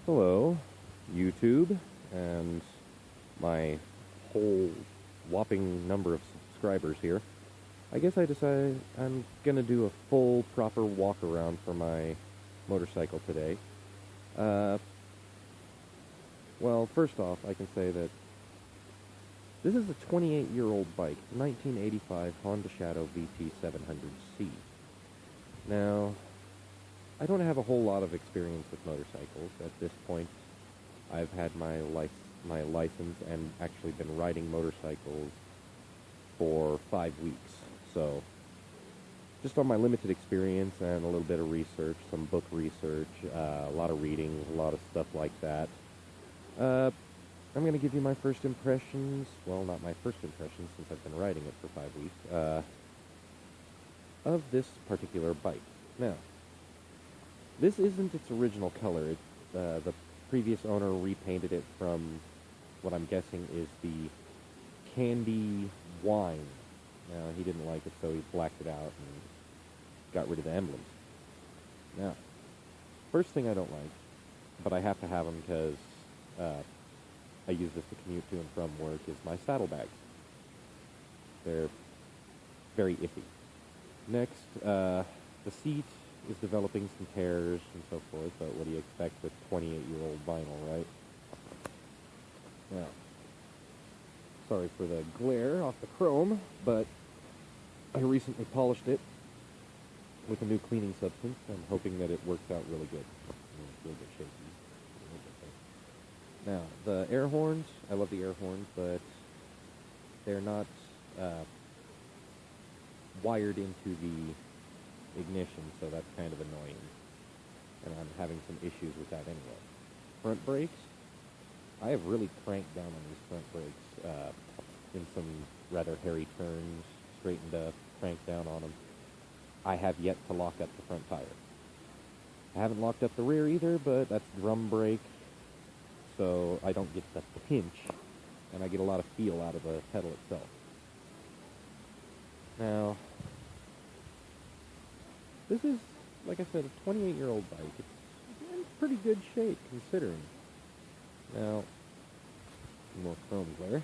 Hello, YouTube, and my whole whopping number of subscribers here. I guess I decided I'm gonna do a full, proper walk around for my motorcycle today. Uh, well, first off, I can say that this is a 28-year-old bike, 1985 Honda Shadow vt700c. Now, I don't have a whole lot of experience with motorcycles. At this point, I've had my license and actually been riding motorcycles for 5 weeks. So, just on my limited experience and a little bit of research, some book research, a lot of reading, a lot of stuff like that. I'm going to give you my first impressions. Well, not my first impressions since I've been riding it for 5 weeks. Of this particular bike. Now, this isn't its original color. The previous owner repainted it from what I'm guessing is the candy wine. Now, he didn't like it, so he blacked it out and got rid of the emblems. Now, first thing I don't like, but I have to have them because I use this to commute to and from work, is my saddlebags. They're very iffy. Next, the seat is developing some tears and so forth, but what do you expect with 28-year-old vinyl, right? Now, sorry for the glare off the chrome, but I recently polished it with a new cleaning substance. I'm hoping that it works out really good. It's a little bit shaky. Now, the air horns, I love the air horns, but they're not wired into the ignition, so that's kind of annoying, and I'm having some issues with that anyway. Front brakes, I have really cranked down on these front brakes in some rather hairy turns, straightened up, cranked down on them. I have yet to lock up the front tire. I haven't locked up the rear either, but that's drum brake, so I don't get the pinch, and I get a lot of feel out of the pedal itself. Now, this is, like I said, a 28-year-old bike. It's in pretty good shape, considering. Now, more chrome glare,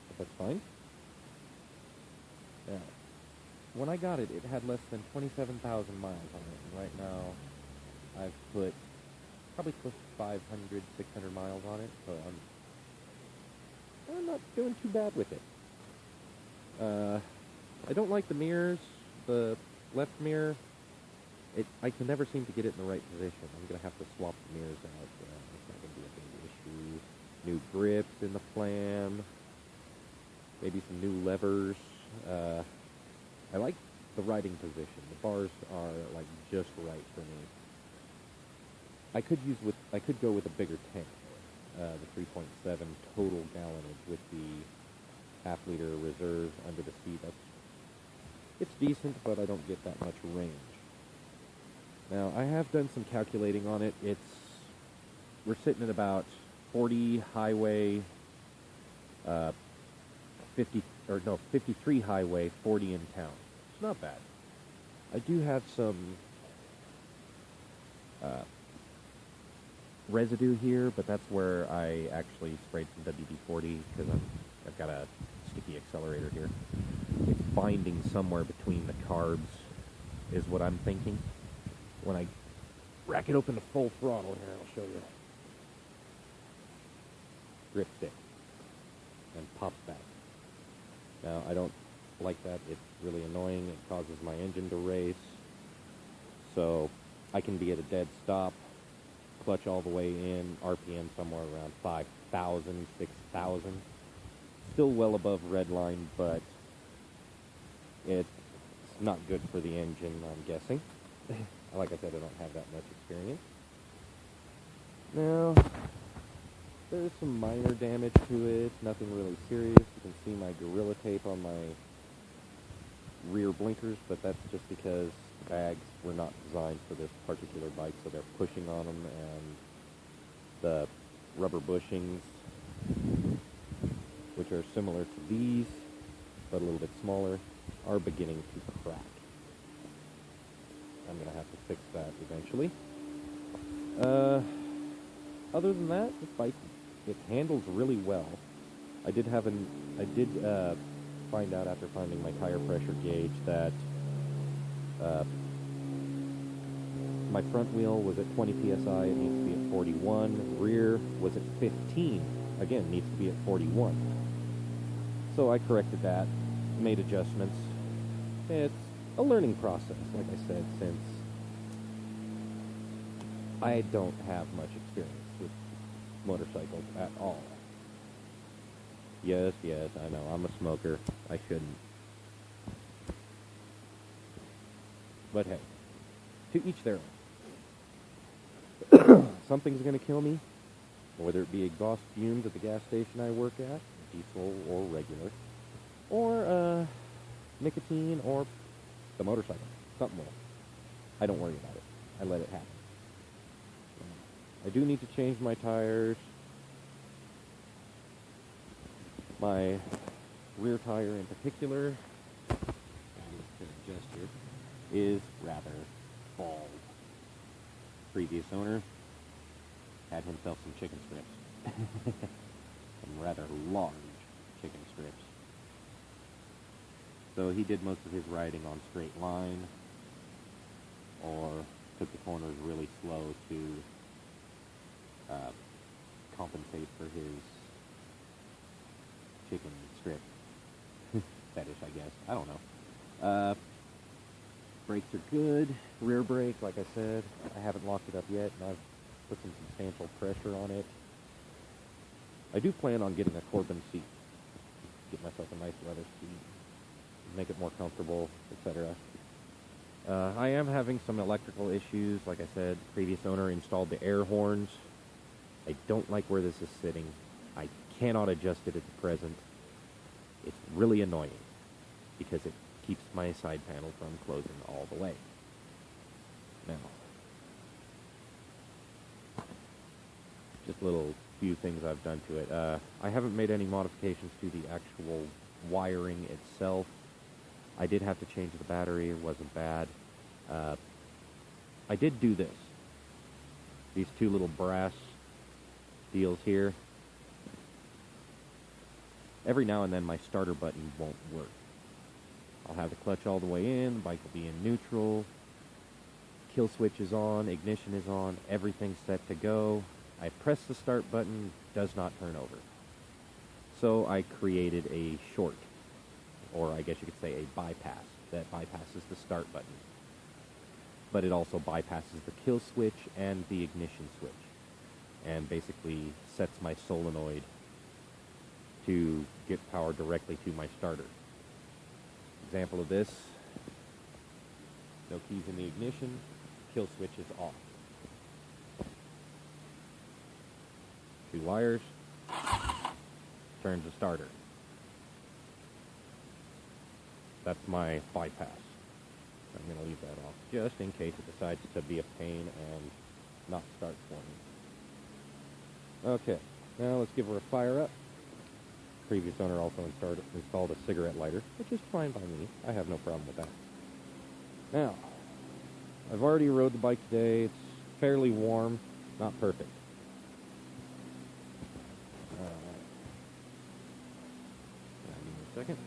but that's fine. Now, when I got it, it had less than 27,000 miles on it, and right now, I've put probably close to 500, 600 miles on it, so I'm not doing too bad with it. I don't like the mirrors. The left mirror, I can never seem to get it in the right position. I'm going to have to swap the mirrors out. It's not going to be a big issue. New grips in the flam. Maybe some new levers. I like the riding position. The bars are like just right for me. I could go with a bigger tank. The 3.7 total gallonage with the half-liter reserve under the seat. It's decent, but I don't get that much range. Now, I have done some calculating on it. We're sitting at about 40 highway, 53 highway, 40 in town. It's not bad. I do have some residue here, but that's where I actually sprayed some WD-40 because I've got a sticky accelerator here. It's binding somewhere between the carbs is what I'm thinking. When I rack it open to full throttle here, I'll show you. Grip stick. And pops back. Now, I don't like that. It's really annoying. It causes my engine to race. So, I can be at a dead stop, clutch all the way in, RPM somewhere around 5,000, 6,000. Still well above red line, but it's not good for the engine, I'm guessing. Like I said, I don't have that much experience. Now, there's some minor damage to it, nothing really serious. You can see my Gorilla Tape on my rear blinkers, but that's just because the bags were not designed for this particular bike, so they're pushing on them, and the rubber bushings, which are similar to these, but a little bit smaller, are beginning to crack. I'm going to have to fix that eventually. other than that, this bike, it handles really well. I did find out after finding my tire pressure gauge that my front wheel was at 20 psi, it needs to be at 41. Rear was at 15, again, needs to be at 41. So I corrected that, made adjustments. It's a learning process, like I said, since I don't have much experience with motorcycles at all. Yes, I know, I'm a smoker. I shouldn't. But hey, to each their own. Something's going to kill me, whether it be exhaust fumes at the gas station I work at, diesel or regular, or nicotine or the motorcycle. Something will. I don't worry about it. I let it happen. I do need to change my tires. My rear tire in particular, I need to adjust here, is rather bald. Previous owner had himself some chicken strips. Some rather large chicken strips. So he did most of his riding on straight line, or took the corners really slow to compensate for his chicken strip fetish, I guess. I don't know. Brakes are good. Rear brake, like I said, I haven't locked it up yet, and I've put some substantial pressure on it. I do plan on getting a Corbin seat. Get myself a nice leather seat, make it more comfortable, etc. I am having some electrical issues. Like I said, previous owner installed the air horns. I don't like where this is sitting. I cannot adjust it at the present. It's really annoying because it keeps my side panel from closing all the way. Now, just a little few things I've done to it. I haven't made any modifications to the actual wiring itself. I did have to change the battery. It wasn't bad. I did do this. These two little brass deals here. Every now and then my starter button won't work. I'll have the clutch all the way in, the bike will be in neutral, kill switch is on, ignition is on, everything's set to go. I press the start button, does not turn over. So I created a short, or I guess you could say a bypass, that bypasses the start button. But it also bypasses the kill switch and the ignition switch, and basically sets my solenoid to get power directly to my starter. Example of this, no keys in the ignition, kill switch is off. Two wires, turns the starter. That's my bypass. I'm going to leave that off just in case it decides to be a pain and not start for me. Okay, now let's give her a fire up. Previous owner also installed a cigarette lighter, which is fine by me. I have no problem with that. Now, I've already rode the bike today. It's fairly warm, not perfect. Give me a second.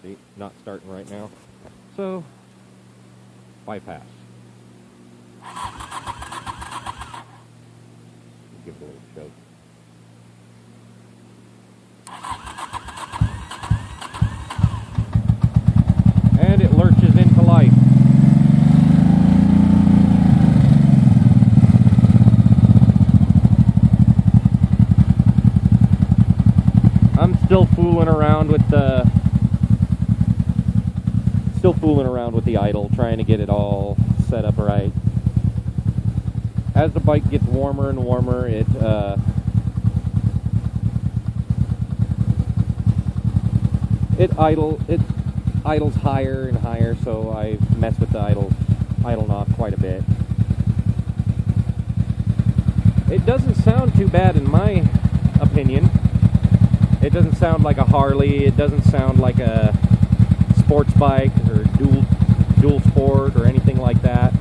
See, not starting right now. So, bypass. Give it a little choke. And it lurches into life. I'm still fooling around with the idle, trying to get it all set up right. As the bike gets warmer and warmer, it idles higher and higher, so I mess with the idle knob quite a bit. It doesn't sound too bad in my opinion. It doesn't sound like a Harley, it doesn't sound like a sports bike or dual sport or anything like that.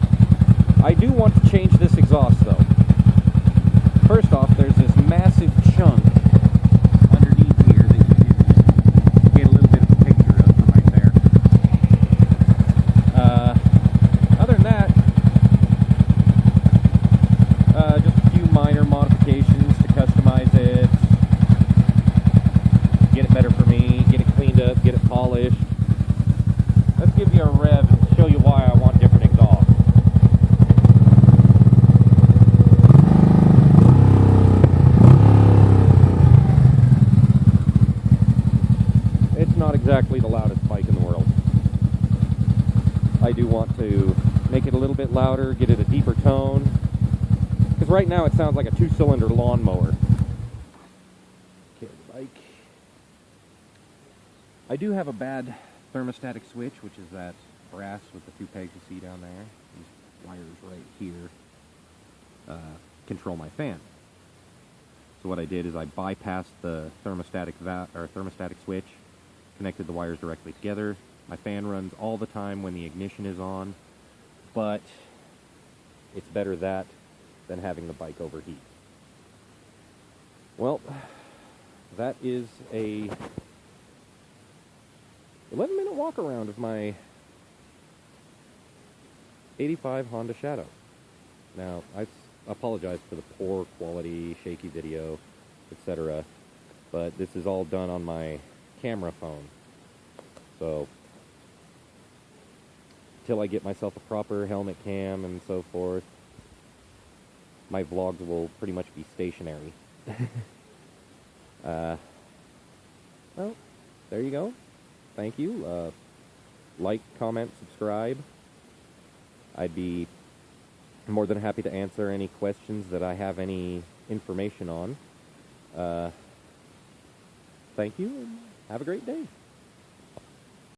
I do want to change this exhaust though. First off, there's this massive chunk underneath here that you can get a little bit of a picture of from right there. Other than that, just a few minor modifications to customize it, get it better for me, get it cleaned up, get it polished. Let's give you a rev and show you why I want different exhaust. It's not exactly the loudest bike in the world. I do want to make it a little bit louder, get it a deeper tone, because right now it sounds like a 2-cylinder lawnmower. Okay, the bike. I do have a bad thermostatic switch, which is that brass with the 2 pegs you see down there. These wires right here control my fan. So what I did is I bypassed the thermostatic switch, connected the wires directly together. My fan runs all the time when the ignition is on, but it's better that than having the bike overheat. Well, that is a 11-minute walk around of my 85 Honda Shadow. Now, I apologize for the poor quality, shaky video, etc., but this is all done on my camera phone. So, till I get myself a proper helmet cam and so forth, my vlogs will pretty much be stationary. Well, there you go. Thank you. Like, comment, subscribe. I'd be more than happy to answer any questions that I have any information on. Thank you, and have a great day.